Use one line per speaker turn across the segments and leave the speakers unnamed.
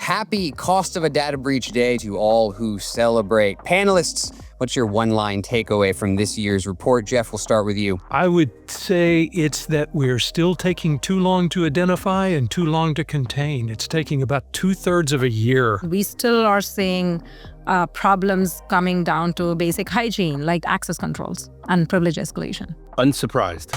Happy Cost of a Data Breach Day to all who celebrate. Panelists, what's your one-line takeaway from this year's report? Jeff, we'll start with you.
I would say it's that we're still taking too long to identify and too long to contain. It's taking about 2/3 of a year.
We still are seeing problems coming down to basic hygiene, like access controls and privilege escalation.
Unsurprised.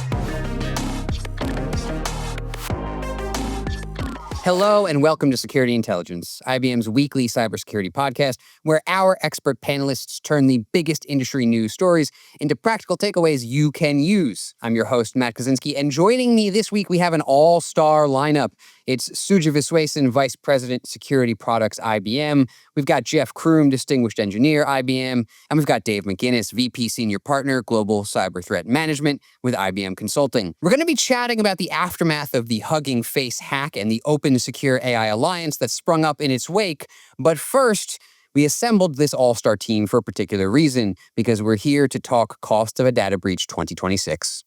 Hello and welcome to Security Intelligence, IBM's weekly cybersecurity podcast, where our expert panelists turn the biggest industry news stories into practical takeaways you can use. I'm your host, Matt Kosinski, and joining me this week, we have an all-star lineup. It's Suja Viswesan, Vice President, Security Products, IBM. We've got Jeff Crume, Distinguished Engineer, IBM. And we've got Dave McGinnis, VP Senior Partner, Global Cyber Threat Management with IBM Consulting. We're going to be chatting about the aftermath of the Hugging Face hack and the Open Secure AI Alliance that sprung up in its wake. But first, we assembled this all-star team for a particular reason, because we're here to talk Cost of a Data Breach 2026.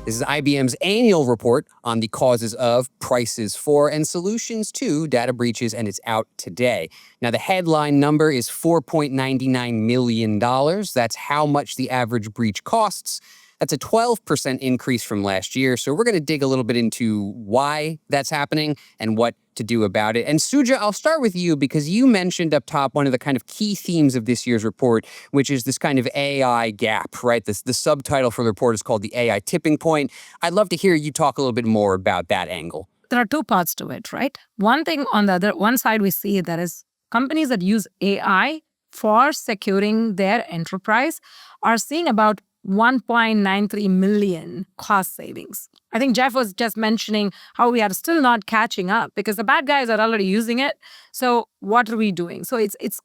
This is IBM's annual report on the causes of, prices for, and solutions to data breaches, and it's out today. Now, the headline number is $4.99 million. That's how much the average breach costs. That's a 12% increase from last year. So we're going to dig a little bit into why that's happening and what to do about it. And Suja, I'll start with you because you mentioned up top one of the kind of key themes of this year's report, which is this kind of AI gap, right? The subtitle for the report is called the AI tipping point. I'd love to hear you talk a little bit more about that angle.
There are two parts to it, right? One thing on the other, one side we see that is companies that use AI for securing their enterprise are seeing about 1.93 million cost savings. I think Jeff was just mentioning how we are still not catching up because the bad guys are already using it. So what are we doing? So it's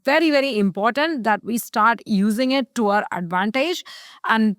very, very important that we start using it to our advantage and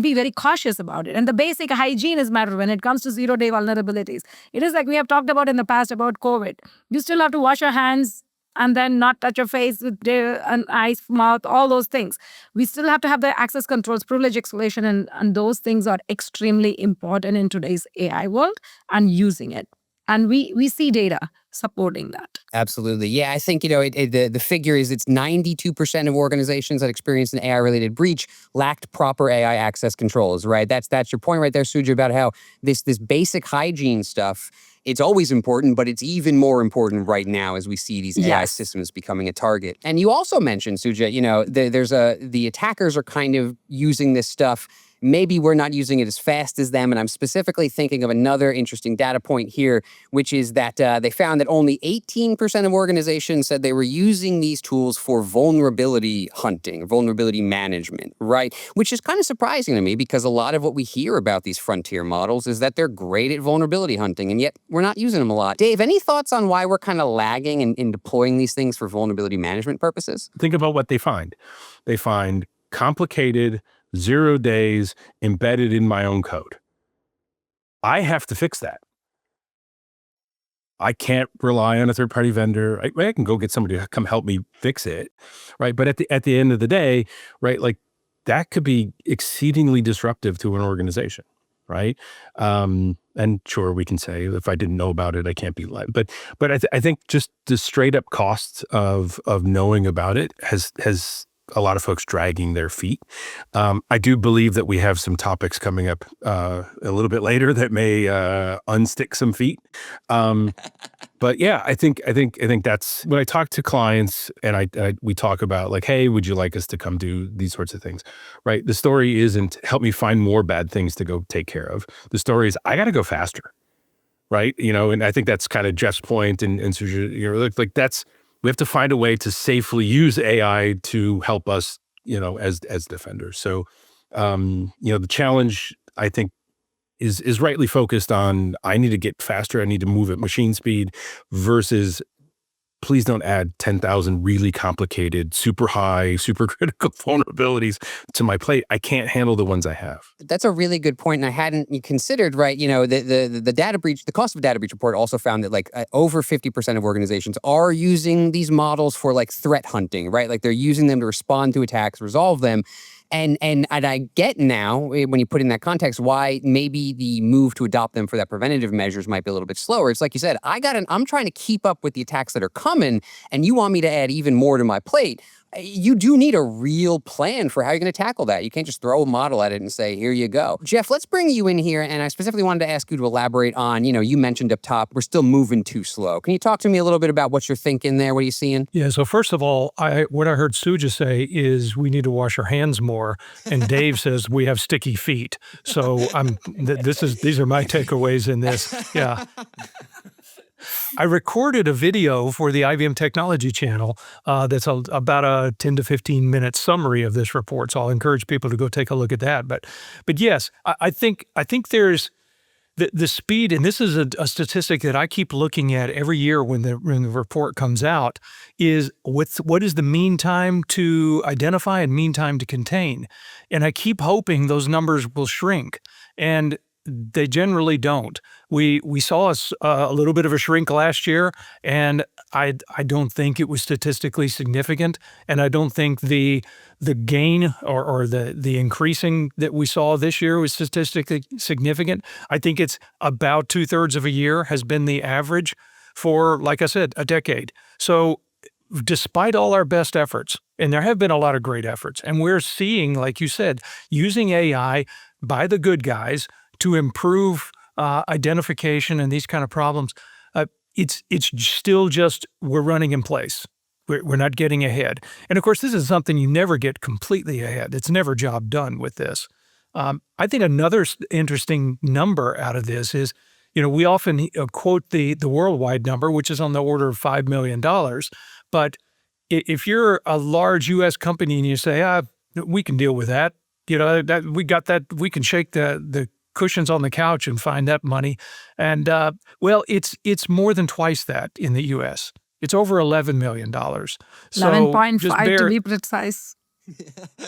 be very cautious about it. And the basic hygiene is matter when it comes to zero-day vulnerabilities. It is like we have talked about in the past about COVID. You still have to wash your hands and then not touch your face with an eyes, mouth, all those things. We still have to have the access controls, privilege escalation, and those things are extremely important in today's AI world and using it. And we see data supporting that.
Absolutely. Yeah, I think, the figure is it's 92% of organizations that experienced an AI-related breach lacked proper AI access controls, right? That's your point right there, Suja, about how this basic hygiene stuff, it's always important, but it's even more important right now as we see these AI systems becoming a target. And you also mentioned, Suja, the attackers are kind of using this stuff. Maybe we're not using it as fast as them. And I'm specifically thinking of another interesting data point here, which is that they found that only 18% of organizations said they were using these tools for vulnerability hunting, vulnerability management, right? Which is kind of surprising to me because a lot of what we hear about these frontier models is that they're great at vulnerability hunting, and yet we're not using them a lot. Dave, any thoughts on why we're kind of lagging in deploying these things for vulnerability management purposes?
Think about what they find. They find complicated 0 days embedded in my own code. I have to fix that. I can't rely on a third-party vendor. I can go get somebody to come help me fix it, right? But at the end of the day, right, like that could be exceedingly disruptive to an organization, right? And sure, we can say if I didn't know about it, I can't be liable. But I think just the straight up cost of knowing about it has a lot of folks dragging their feet. I do believe that we have some topics coming up a little bit later that may unstick some feet. But yeah, I think that's when I talk to clients and we talk about like, hey, would you like us to come do these sorts of things, right? The story isn't help me find more bad things to go take care of. The story is I got to go faster, right? And I think that's kind of Jeff's point and Suja, like that's. We have to find a way to safely use AI to help us, as defenders. So, the challenge, I think, is rightly focused on I need to get faster, I need to move at machine speed versus please don't add 10,000 really complicated, super high, super critical vulnerabilities to my plate. I can't handle the ones I have.
That's a really good point, and I hadn't considered, right, the data breach, the cost of a data breach report also found that over 50% of organizations are using these models for threat hunting, right? Like they're using them to respond to attacks, resolve them. And I get now, when you put in that context, why maybe the move to adopt them for that preventative measures might be a little bit slower. It's like you said, I'm trying to keep up with the attacks that are coming, and you want me to add even more to my plate. You do need a real plan for how you're going to tackle that. You can't just throw a model at it and say, here you go. Jeff, let's bring you in here. And I specifically wanted to ask you to elaborate on, you mentioned up top, we're still moving too slow. Can you talk to me a little bit about what you're thinking there? What are you seeing?
Yeah, so first of all, what I heard Suja say is we need to wash our hands more, and Dave says we have sticky feet. So these are my takeaways in this. Yeah. I recorded a video for the IBM Technology channel that's about a 10 to 15 minute summary of this report. So I'll encourage people to go take a look at that. But yes, I think there's the speed, and this is a statistic that I keep looking at every year when the report comes out, is what is the mean time to identify and mean time to contain. And I keep hoping those numbers will shrink. And they generally don't. We saw a little bit of a shrink last year, and I don't think it was statistically significant, and I don't think the gain or the increasing that we saw this year was statistically significant. I think it's about 2/3 of a year has been the average for, like I said, a decade. So despite all our best efforts, and there have been a lot of great efforts, and we're seeing, like you said, using AI by the good guys to improve identification and these kind of problems, it's still just we're running in place. We're not getting ahead. And of course, this is something you never get completely ahead. It's never job done with this. I think another interesting number out of this is, we often quote the worldwide number, which is on the order of $5 million. But if you're a large U.S. company and you say, we can deal with that, we got that, we can shake the cushions on the couch and find that money. And it's more than twice that in the U.S. It's over $11 million. So
11.5 to be precise.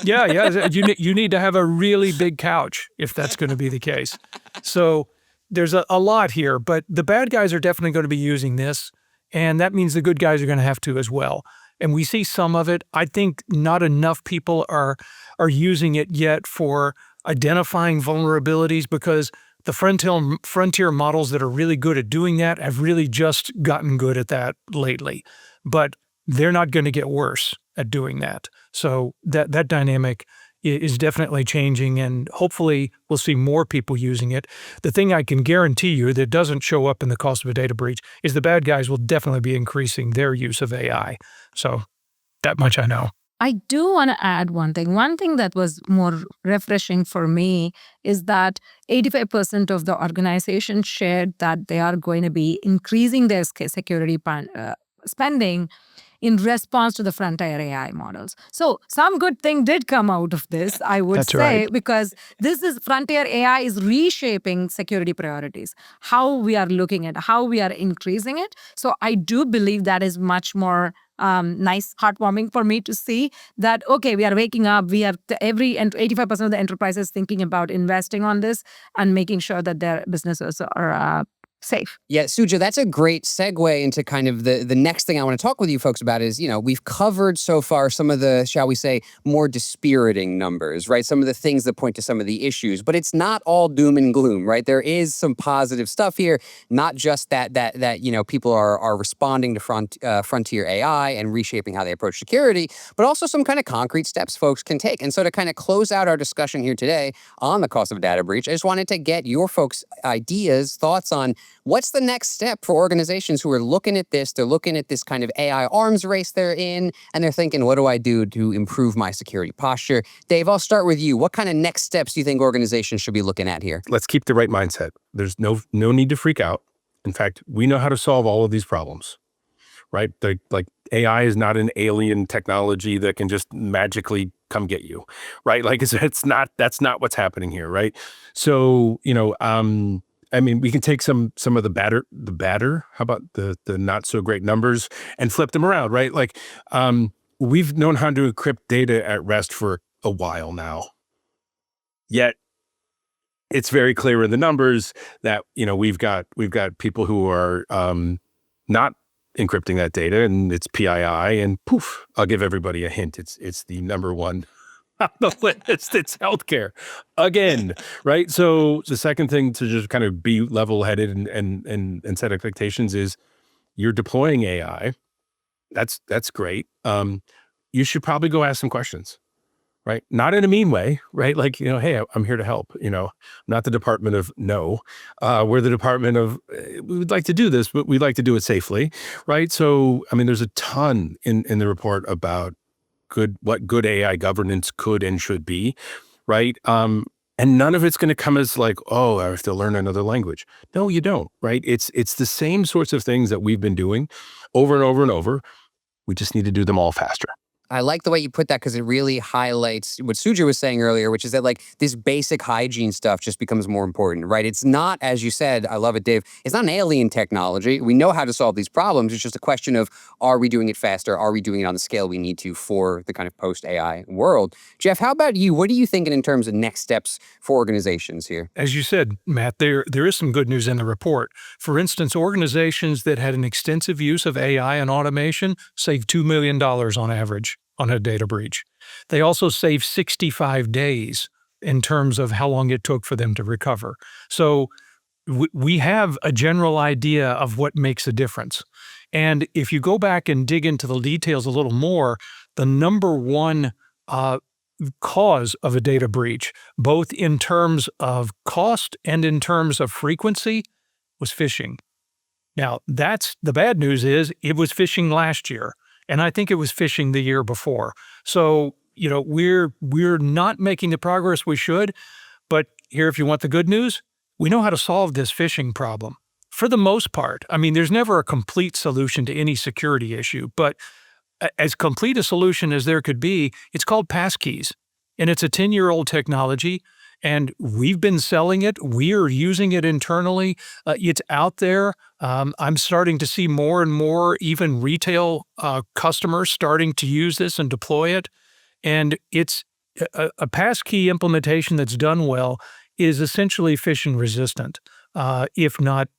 Yeah. You need to have a really big couch if that's going to be the case. So there's a lot here, but the bad guys are definitely going to be using this, and that means the good guys are going to have to as well. And we see some of it. I think not enough people are using it yet for identifying vulnerabilities, because the frontier models that are really good at doing that have really just gotten good at that lately. But they're not going to get worse at doing that. So that dynamic is definitely changing, and hopefully we'll see more people using it. The thing I can guarantee you that doesn't show up in the cost of a data breach is the bad guys will definitely be increasing their use of AI. So that much I know.
I do want to add one thing. One thing that was more refreshing for me is that 85% of the organization shared that they are going to be increasing their security spending in response to the frontier AI models. So some good thing did come out of this, I would
That's
say,
right.
because frontier AI is reshaping security priorities, how we are looking at, how we are increasing it. So I do believe that is much more nice, heartwarming for me to see that, okay, we are waking up, we have 85% of the enterprises thinking about investing on this and making sure that their businesses are safe.
Yeah, Suja, that's a great segue into kind of the next thing I want to talk with you folks about is, we've covered so far some of the, shall we say, more dispiriting numbers, right? Some of the things that point to some of the issues, but it's not all doom and gloom, right? There is some positive stuff here, not just that people are responding to frontier AI and reshaping how they approach security, but also some kind of concrete steps folks can take. And so to kind of close out our discussion here today on the cost of a data breach, I just wanted to get your folks' ideas, thoughts on what's the next step for organizations who are looking at this? They're looking at this kind of AI arms race they're in, and they're thinking, what do I do to improve my security posture? Dave, I'll start with you. What kind of next steps do you think organizations should be looking at here?
Let's keep the right mindset. There's no need to freak out. In fact, we know how to solve all of these problems, right? Like AI is not an alien technology that can just magically come get you, right? Like that's not what's happening here, right? So, we can take some of the batter, how about the not so great numbers, and flip them around, right? Like, we've known how to encrypt data at rest for a while now. Yet it's very clear in the numbers that, we've got people who are not encrypting that data, and it's PII, and poof, I'll give everybody a hint. It's the number one on the list. It's healthcare again, right? So the second thing to just kind of be level-headed and set expectations is you're deploying AI. That's great. You should probably go ask some questions, right? Not in a mean way, right? Like, hey, I'm here to help. Not the department of no. We're the department of we would like to do this, but we'd like to do it safely, right? So, I mean, there's a ton in the report about what good AI governance could and should be, right? And none of it's going to come as like, oh, I have to learn another language. No, you don't, right? It's the same sorts of things that we've been doing over and over and over. We just need to do them all faster.
I like the way you put that because it really highlights what Suja was saying earlier, which is that like this basic hygiene stuff just becomes more important, right? It's not, as you said, I love it, Dave, it's not an alien technology. We know how to solve these problems. It's just a question of, are we doing it faster? Are we doing it on the scale we need to for the kind of post-AI world? Jeff, how about you? What are you thinking in terms of next steps for organizations here?
As you said, Matt, there is some good news in the report. For instance, organizations that had an extensive use of AI and automation saved $2 million on average on a data breach. They also saved 65 days in terms of how long it took for them to recover. So we have a general idea of what makes a difference. And if you go back and dig into the details a little more, the number one cause of a data breach, both in terms of cost and in terms of frequency, was phishing. Now, that's the bad news is it was phishing last year. And I think it was phishing the year before. So, we're not making the progress we should. But here, if you want the good news, we know how to solve this phishing problem. For the most part, I mean, there's never a complete solution to any security issue. But as complete a solution as there could be, it's called passkeys. And it's a 10-year-old technology. And we've been selling it. We are using it internally. It's out there. I'm starting to see more and more even retail customers starting to use this and deploy it. And it's a passkey implementation that's done well is essentially phishing resistant, if not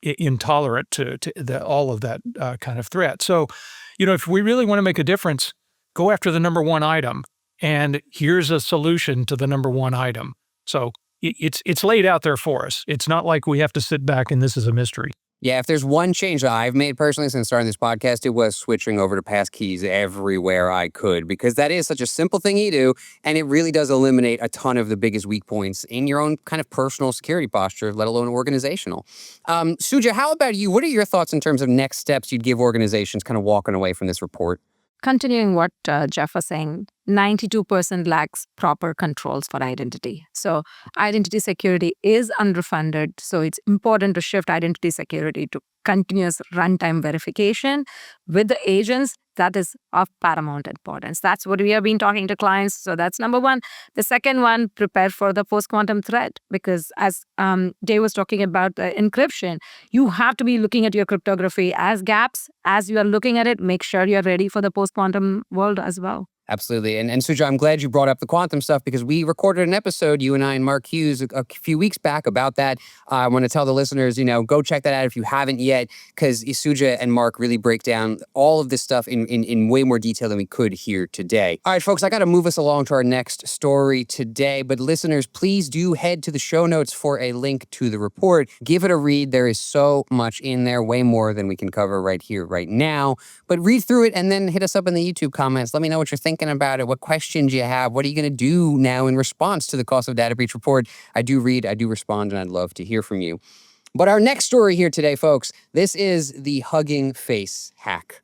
intolerant to all of that kind of threat. So, if we really want to make a difference, go after the number one item. And here's a solution to the number one item. So it's laid out there for us. It's not like we have to sit back and this is a mystery.
Yeah, if there's one change that I've made personally since starting this podcast, it was switching over to passkeys everywhere I could, because that is such a simple thing you do, and it really does eliminate a ton of the biggest weak points in your own kind of personal security posture, let alone organizational. Suja, how about you? What are your thoughts in terms of next steps you'd give organizations kind of walking away from this report?
Continuing what Jeff was saying, 92% lacks proper controls for identity. So identity security is underfunded. So it's important to shift identity security to continuous runtime verification with the agents. That is of paramount importance. That's what we have been talking to clients. So that's number one. The second one, prepare for the post-quantum threat, because as Dave was talking about encryption, you have to be looking at your cryptography as gaps. As you are looking at it, make sure you're ready for the post-quantum world as well.
Absolutely. And Suja, I'm glad you brought up the quantum stuff, because we recorded an episode, you and I and Mark Hughes, a few weeks back about that. I want to tell the listeners, go check that out if you haven't yet, because Suja and Mark really break down all of this stuff in way more detail than we could here today. All right, folks, I got to move us along to our next story today. But listeners, please do head to the show notes for a link to the report. Give it a read. There is so much in there, way more than we can cover right here, right now. But read through it and then hit us up in the YouTube comments. Let me know what you're thinking about it. What questions you have? What are you going to do now in response to the Cost of Data Breach report? I do read, I do respond, and I'd love to hear from you. But our next story here today, folks, this is the Hugging Face hack.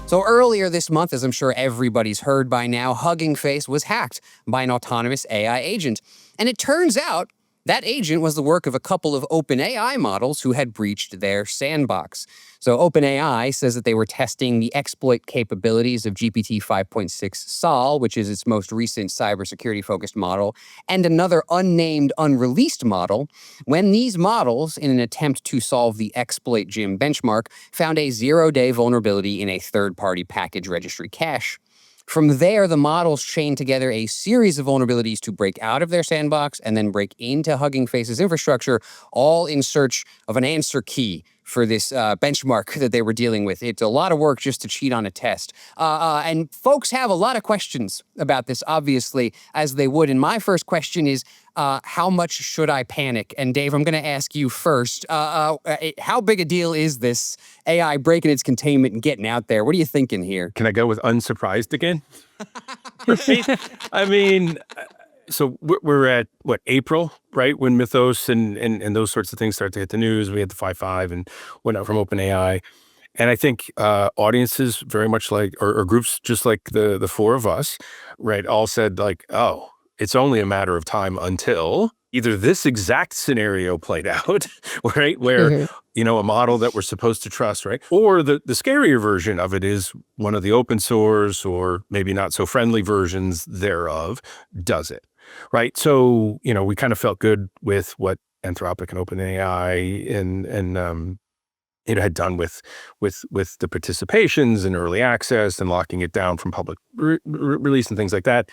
So earlier this month, as I'm sure everybody's heard by now, Hugging Face was hacked by an autonomous AI agent. And it turns out that agent was the work of a couple of OpenAI models who had breached their sandbox. So OpenAI says that they were testing the exploit capabilities of GPT 5.6 Sol, which is its most recent cybersecurity-focused model, and another unnamed, unreleased model, when these models, in an attempt to solve the exploit gym benchmark, found a zero-day vulnerability in a third-party package registry cache. From there, the models chained together a series of vulnerabilities to break out of their sandbox and then break into Hugging Face's infrastructure, all in search of an answer key for this benchmark that they were dealing with. It's a lot of work just to cheat on a test. And folks have a lot of questions about this, obviously, as they would. And my first question is, how much should I panic? And Dave, I'm going to ask you first. How big a deal is this AI breaking its containment and getting out there? What are you thinking here?
Can I go with unsurprised again? I mean, so we're at, what, April, right? When Mythos and those sorts of things start to hit the news. We had the 5.5 and whatnot from OpenAI. And I think audiences very much like, or groups just like the four of us, right, all said like, oh, it's only a matter of time until either this exact scenario played out, right, where, a model that we're supposed to trust, right, or the scarier version of it is one of the open source or maybe not so friendly versions thereof does it, right? So, we kind of felt good with what Anthropic and OpenAI and had done with the participations and early access and locking it down from public release and things like that,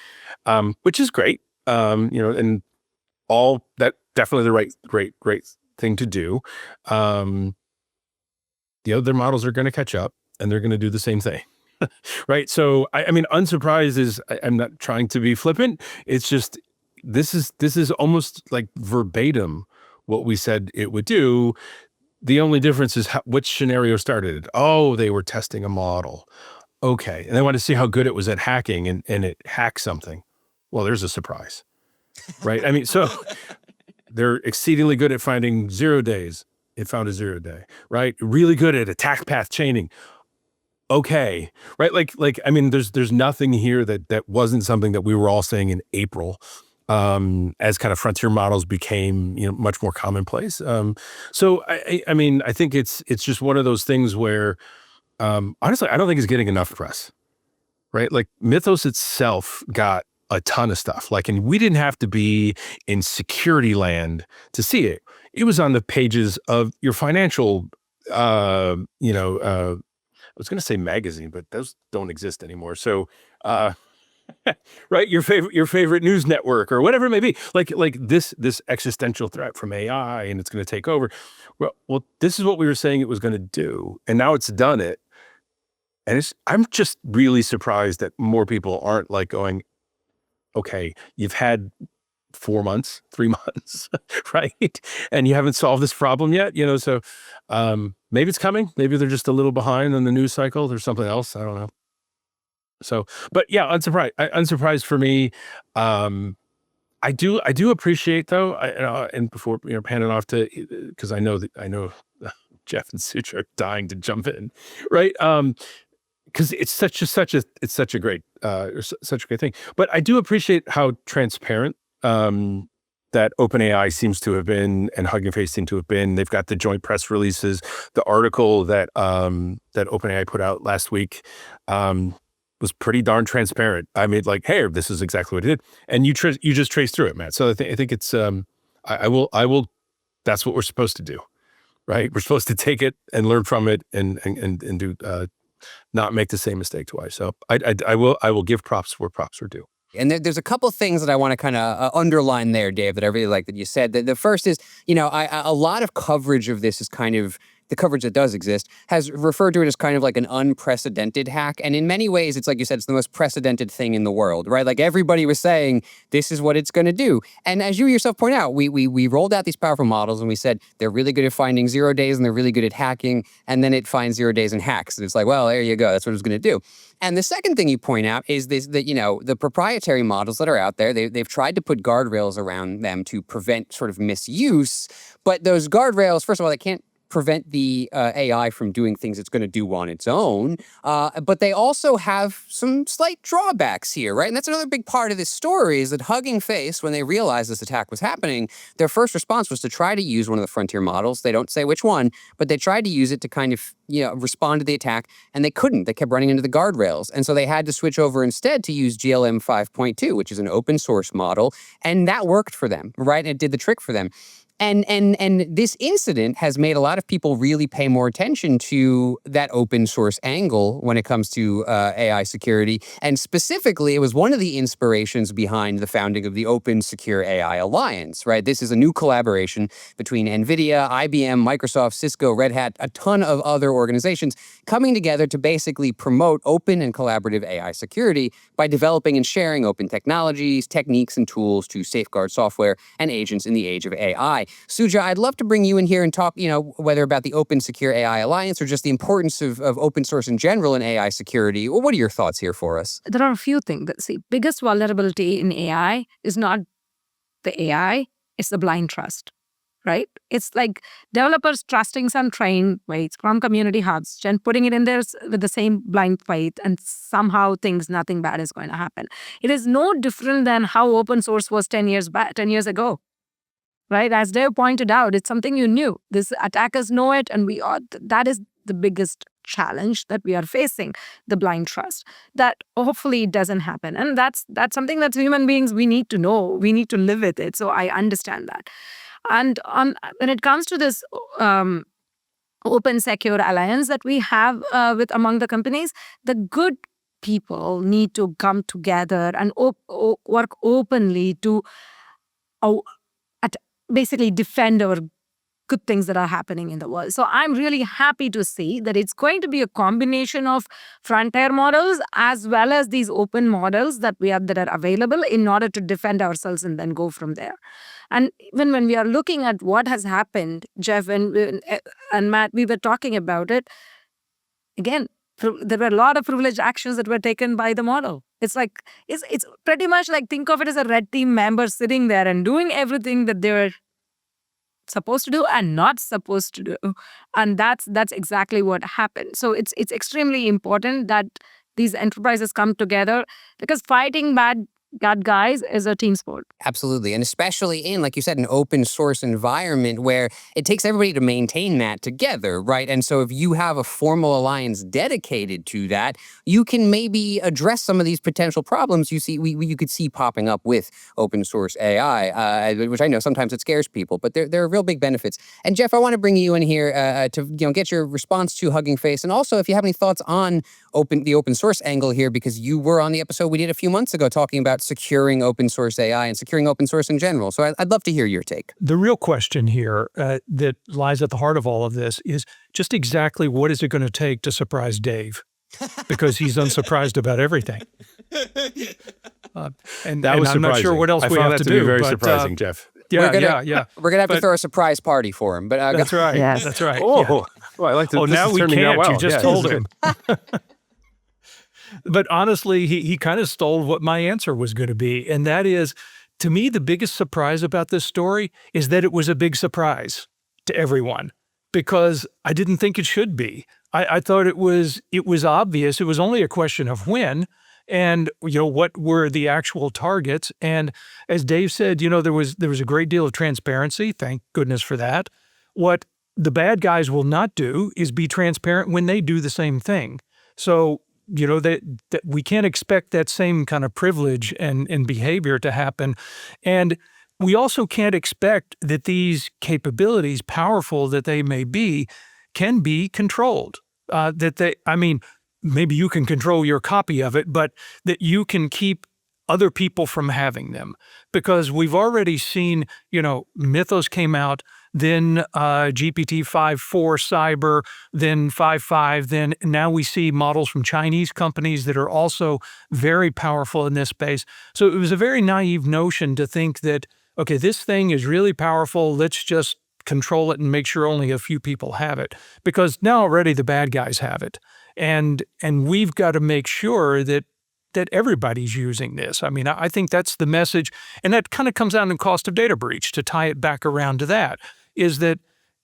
which is great, and all that definitely the right thing to do. The other models are going to catch up and they're going to do the same thing, right? So I mean, unsurprised is I'm not trying to be flippant. It's just this is almost like verbatim what we said it would do. The only difference is which scenario started it. Oh, they were testing a model. Okay. And they wanted to see how good it was at hacking and it hacked something. Well, there's a surprise, right? I mean, so they're exceedingly good at finding 0 days. It found a 0 day, right? Really good at attack path chaining. Okay. Right. Like, I mean, there's nothing here that wasn't something that we were all saying in April. As kind of frontier models became, much more commonplace. So I mean, I think it's just one of those things where, honestly, I don't think it's getting enough press, right? Like Mythos itself got a ton of stuff. Like, and we didn't have to be in security land to see it. It was on the pages of your financial, I was going to say magazine, but those don't exist anymore. So, right, your favorite news network or whatever it may be, like this existential threat from AI and it's going to take over. Well, this is what we were saying it was going to do, and now it's done it. And I'm just really surprised that more people aren't like going, okay, you've had 4 months, 3 months, right, and you haven't solved this problem yet. So maybe it's coming. Maybe they're just a little behind on the news cycle. There's something else. I don't know. So, but yeah, unsurprised for me. I do appreciate though, and before pan it off to, because I know Jeff and Suja are dying to jump in, right? Because it's such a great thing. But I do appreciate how transparent that OpenAI seems to have been and Hugging Face seem to have been. They've got the joint press releases, the article that OpenAI put out last week. Was pretty darn transparent. I mean, like, hey, this is exactly what it did, and you just trace through it, Matt. So I think it's I will. That's what we're supposed to do, right? We're supposed to take it and learn from it, and do not make the same mistake twice. So I will give props where props are due.
And there's a couple things that I want to kind of underline there, Dave, that I really like that you said. The first is, a lot of coverage of this is kind of, the coverage that does exist has referred to it as kind of like an unprecedented hack. And in many ways, it's like you said, it's the most precedented thing in the world, right? Like everybody was saying, this is what it's going to do. And as you yourself point out, we rolled out these powerful models and we said, they're really good at finding 0 days and they're really good at hacking. And then it finds 0 days and hacks. And it's like, well, there you go. That's what it's going to do. And the second thing you point out is that, the proprietary models that are out there, they've tried to put guardrails around them to prevent sort of misuse. But those guardrails, first of all, they can't prevent the AI from doing things it's going to do on its own. But they also have some slight drawbacks here, right? And that's another big part of this story is that Hugging Face, when they realized this attack was happening, their first response was to try to use one of the frontier models. They don't say which one, but they tried to use it to kind of respond to the attack, and they couldn't. They kept running into the guardrails. And so they had to switch over instead to use GLM 5.2, which is an open source model. And that worked for them, right? And it did the trick for them. And this incident has made a lot of people really pay more attention to that open source angle when it comes to AI security. And specifically, it was one of the inspirations behind the founding of the Open Secure AI Alliance, right? This is a new collaboration between NVIDIA, IBM, Microsoft, Cisco, Red Hat, a ton of other organizations coming together to basically promote open and collaborative AI security by developing and sharing open technologies, techniques, and tools to safeguard software and agents in the age of AI. Suja, I'd love to bring you in here and talk, whether about the Open Secure AI Alliance or just the importance of open source in general in AI security. What are your thoughts here for us?
There are a few things. See, biggest vulnerability in AI is not the AI, it's the blind trust, right? It's like developers trusting some trained weights from community hubs and putting it in there with the same blind faith and somehow thinks nothing bad is going to happen. It is no different than how open source was 10 years ago. Right? As Dave pointed out, it's something you knew. These attackers know it, and that is the biggest challenge that we are facing, the blind trust. That hopefully doesn't happen. And that's something that human beings, we need to know. We need to live with it. So I understand that. And when it comes to this open secure alliance that we have with among the companies, the good people need to come together and work openly to basically defend our good things that are happening in the world. So I'm really happy to see that it's going to be a combination of frontier models as well as these open models that are available in order to defend ourselves and then go from there. And even when we are looking at what has happened, Jeff and Matt, we were talking about it. Again, there were a lot of privileged actions that were taken by the model. It's pretty much like, think of it as a red team member sitting there and doing everything that they were supposed to do and not supposed to do. And that's exactly what happened. So it's extremely important that these enterprises come together, because fighting bad guys is a team sport.
Absolutely. And especially in, like you said, an open source environment where it takes everybody to maintain that together, right? And so if you have a formal alliance dedicated to that, you can maybe address some of these potential problems you could see popping up with open source AI, which I know sometimes it scares people, but there are real big benefits. And Jeff, I want to bring you in here to get your response to Hugging Face, and also if you have any thoughts on the open source angle here, because you were on the episode we did a few months ago talking about securing open source AI and securing open source in general. So I'd love to hear your take.
The real question here that lies at the heart of all of this is just exactly what is it going to take to surprise Dave? Because he's unsurprised about everything. And
that was
I'm not sure what else we have to do.
Be very surprising, Jeff.
Yeah.
We're going to have to throw a surprise party for him. But
that's right.
Yes.
That's right.
Oh, I like to.
Oh, now we can't.
Well.
You just told him. But honestly, he kind of stole what my answer was going to be. And that is, to me, the biggest surprise about this story is that it was a big surprise to everyone, because I didn't think it should be. I thought it was obvious. It was only a question of when and, what were the actual targets. And as Dave said, there was a great deal of transparency. Thank goodness for that. What the bad guys will not do is be transparent when they do the same thing. So, that we can't expect that same kind of privilege and behavior to happen. And we also can't expect that these capabilities, powerful that they may be, can be controlled. Maybe you can control your copy of it, but that you can keep other people from having them. Because we've already seen, Mythos came out, then GPT 5.4 Cyber, then 5.5, then now we see models from Chinese companies that are also very powerful in this space. So it was a very naive notion to think that, okay, this thing is really powerful, let's just control it and make sure only a few people have it. Because now already the bad guys have it. And we've got to make sure that everybody's using this. I think that's the message. And that kind of comes out in cost of data breach, to tie it back around to that, is that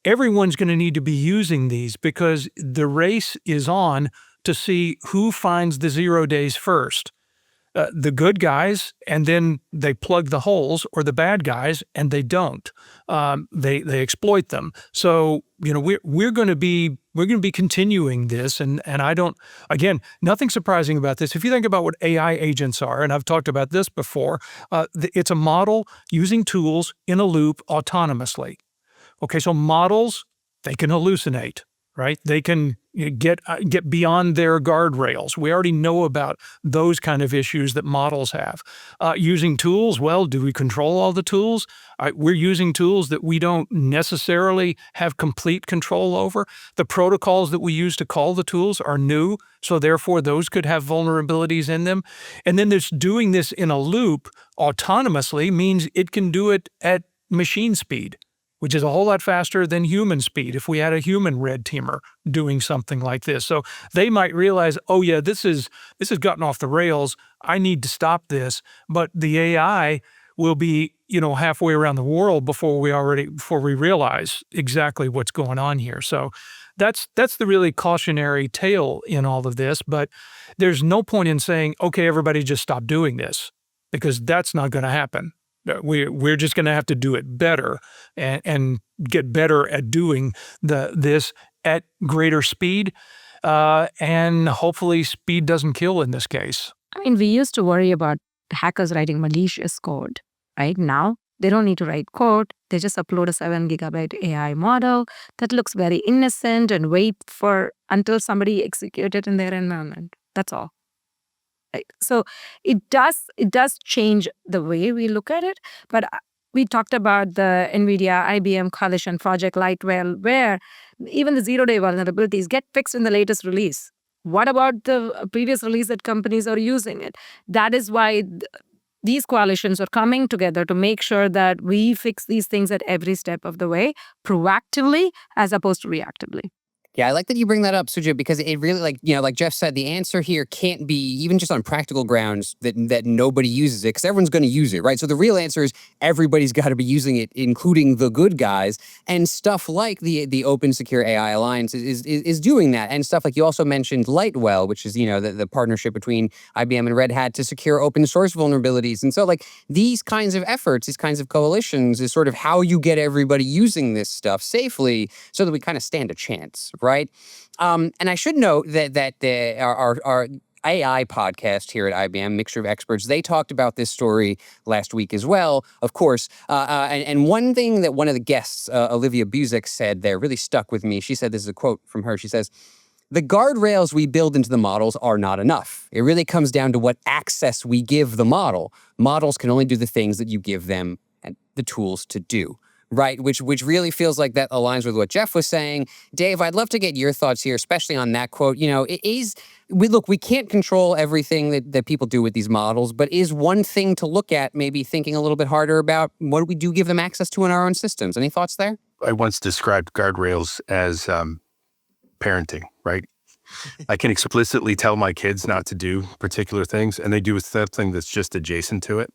everyone's going to need to be using these, because the race is on to see who finds the 0 days first. the good guys, and then they plug the holes, or the bad guys and they don't. They exploit them. So we're going to be continuing this, and I don't, again, nothing surprising about this. If you think about what AI agents are, and I've talked about this before, it's a model using tools in a loop autonomously. Okay, so models, they can hallucinate, right? They can get beyond their guardrails. We already know about those kind of issues that models have. Using tools, well, do we control all the tools? We're using tools that we don't necessarily have complete control over. The protocols that we use to call the tools are new, so therefore those could have vulnerabilities in them. And then there's doing this in a loop autonomously means it can do it at machine speed, which is a whole lot faster than human speed if we had a human red teamer doing something like this. So they might realize, oh yeah, this has gotten off the rails. I need to stop this. But the AI will be, halfway around the world before we realize exactly what's going on here. So that's the really cautionary tale in all of this. But there's no point in saying, okay, everybody just stop doing this, because that's not going to happen. We're just going to have to do it better and get better at doing this at greater speed, and hopefully speed doesn't kill in this case.
I mean, we used to worry about hackers writing malicious code. Right now, they don't need to write code. They just upload a 7 gigabyte AI model that looks very innocent and wait until somebody executes it in their environment. That's all. Right? So it does change the way we look at it. But we talked about the NVIDIA IBM coalition project Lightwell, where even the zero-day vulnerabilities get fixed in the latest release. What about the previous release that companies are using it? That is why these coalitions are coming together to make sure that we fix these things at every step of the way, proactively as opposed to reactively.
Yeah, I like that you bring that up, Suja, because it really, like Jeff said, the answer here can't be, even just on practical grounds, that nobody uses it, because everyone's going to use it, right? So the real answer is everybody's got to be using it, including the good guys. And stuff like the Open Secure AI Alliance is doing that. And stuff like you also mentioned Lightwell, which is, the partnership between IBM and Red Hat to secure open source vulnerabilities. And so these kinds of efforts, these kinds of coalitions is sort of how you get everybody using this stuff safely so that we kind of stand a chance, right? And I should note that our AI podcast here at IBM, Mixture of Experts, they talked about this story last week as well, of course. And one thing that one of the guests, Olivia Buzek, said there really stuck with me. She said, this is a quote from her. She says, "The guardrails we build into the models are not enough. It really comes down to what access we give the model. Models can only do the things that you give them the tools to do." Right, which really feels like that aligns with what Jeff was saying. Dave, I'd love to get your thoughts here, especially on that quote. We can't control everything that people do with these models, but is one thing to look at, maybe thinking a little bit harder about what we do give them access to in our own systems. Any thoughts there?
I once described guardrails as parenting, right? I can explicitly tell my kids not to do particular things, and they do something that's just adjacent to it.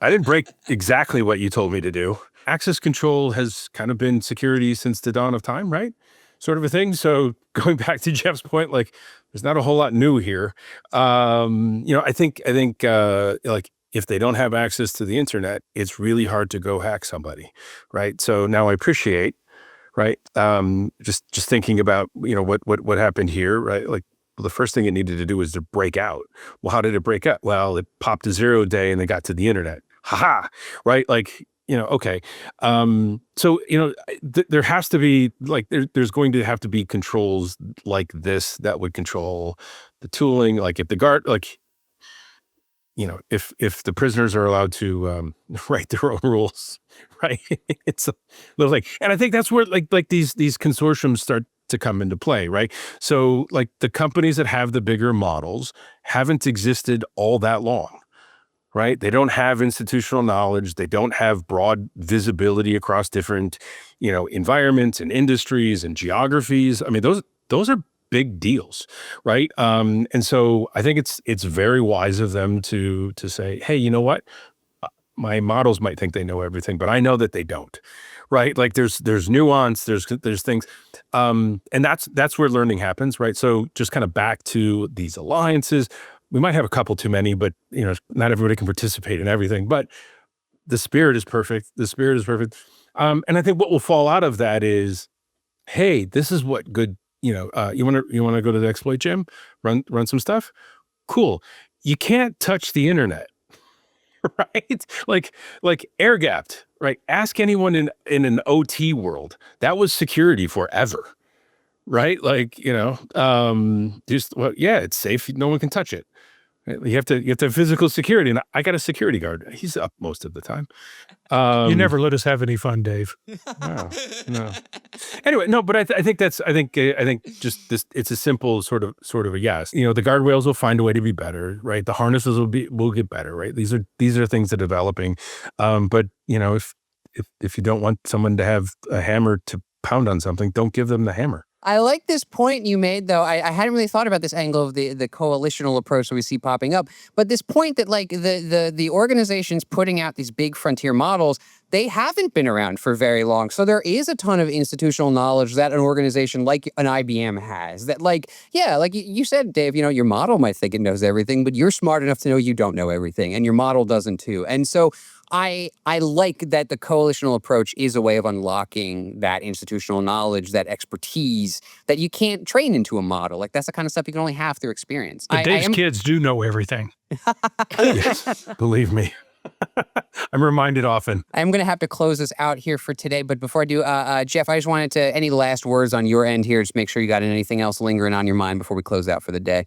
I didn't break exactly what you told me to do. Access control has kind of been security since the dawn of time, right? Sort of a thing. So going back to Jeff's point, there's not a whole lot new here. I think if they don't have access to the internet, it's really hard to go hack somebody, right? So now I appreciate, right? Just thinking about, what happened here, right? The first thing it needed to do was to break out. Well, how did it break out? Well, it popped a 0 day and they got to the internet. Ha-ha, right? Okay. There has to be, there's going to have to be controls like this that would control the tooling. If the guard, if the prisoners are allowed to write their own rules, right? It's a little and I think that's where these consortiums start to come into play, right? So the companies that have the bigger models haven't existed all that long. Right? They don't have institutional knowledge. They don't have broad visibility across different, environments and industries and geographies. I mean, those are big deals, right? And so I think it's very wise of them to say, hey, you know what? My models might think they know everything, but I know that they don't, right? There's nuance, there's things, and that's where learning happens, right? So just kind of back to these alliances. we might have a couple too many, but not everybody can participate in everything. But the spirit is perfect. The spirit is perfect. And I think what will fall out of that is, hey, this is what good. You want to go to the exploit gym, run some stuff. Cool. You can't touch the internet, right? Like air gapped, right? Ask anyone in an OT world. That was security forever, right? It's safe. No one can touch it. You have to have physical security, and I got a security guard. He's up most of the time.
You never let us have any fun, Dave.
No. Anyway, no, but I think just this. It's a simple sort of a yes. The guardrails will find a way to be better, right? The harnesses will get better, right? These are things that are developing. But if you don't want someone to have a hammer to pound on something, don't give them the hammer.
I like this point you made, though. I hadn't really thought about this angle of the coalitional approach that we see popping up. But this point that the organizations putting out these big frontier models, they haven't been around for very long. So there is a ton of institutional knowledge that an organization like an IBM has. That like you said, Dave, your model might think it knows everything, but you're smart enough to know you don't know everything, and your model doesn't too. And so I like that the coalitional approach is a way of unlocking that institutional knowledge, that expertise that you can't train into a model. Like that's the kind of stuff you can only have through experience.
But Dave's kids do know everything.
Yes, believe me. I'm reminded often.
I'm going to have to close this out here for today. But before I do, Jeff, I just wanted to, any last words on your end here, just make sure you got anything else lingering on your mind before we close out for the day.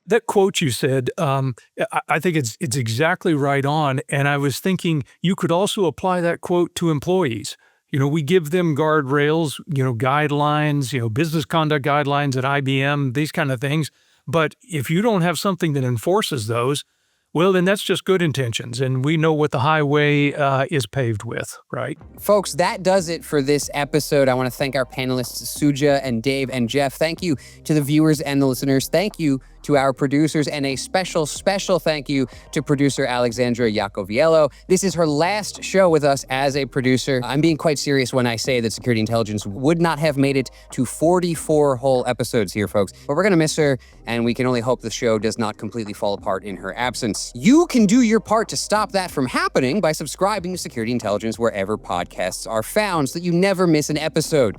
That quote you said, I think it's exactly right on. And I was thinking you could also apply that quote to employees. We give them guardrails, guidelines, business conduct guidelines at IBM, these kind of things. But if you don't have something that enforces those, well, then that's just good intentions. And we know what the highway is paved with, right?
Folks, that does it for this episode. I want to thank our panelists, Suja and Dave and Jeff. Thank you to the viewers and the listeners. Thank you to our producers, and a special thank you to producer Alexandra Yacoviello. This is her last show with us as a producer. I'm being quite serious when I say that Security Intelligence would not have made it to 44 whole episodes here, folks. But we're going to miss her, and we can only hope the show does not completely fall apart in her absence. You can do your part to stop that from happening by subscribing to Security Intelligence wherever podcasts are found so that you never miss an episode.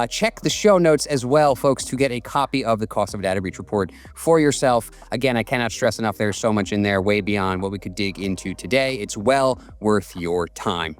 Check the show notes as well, folks, to get a copy of the Cost of Data Breach Report for yourself. Again, I cannot stress enough, there's so much in there way beyond what we could dig into today. It's well worth your time.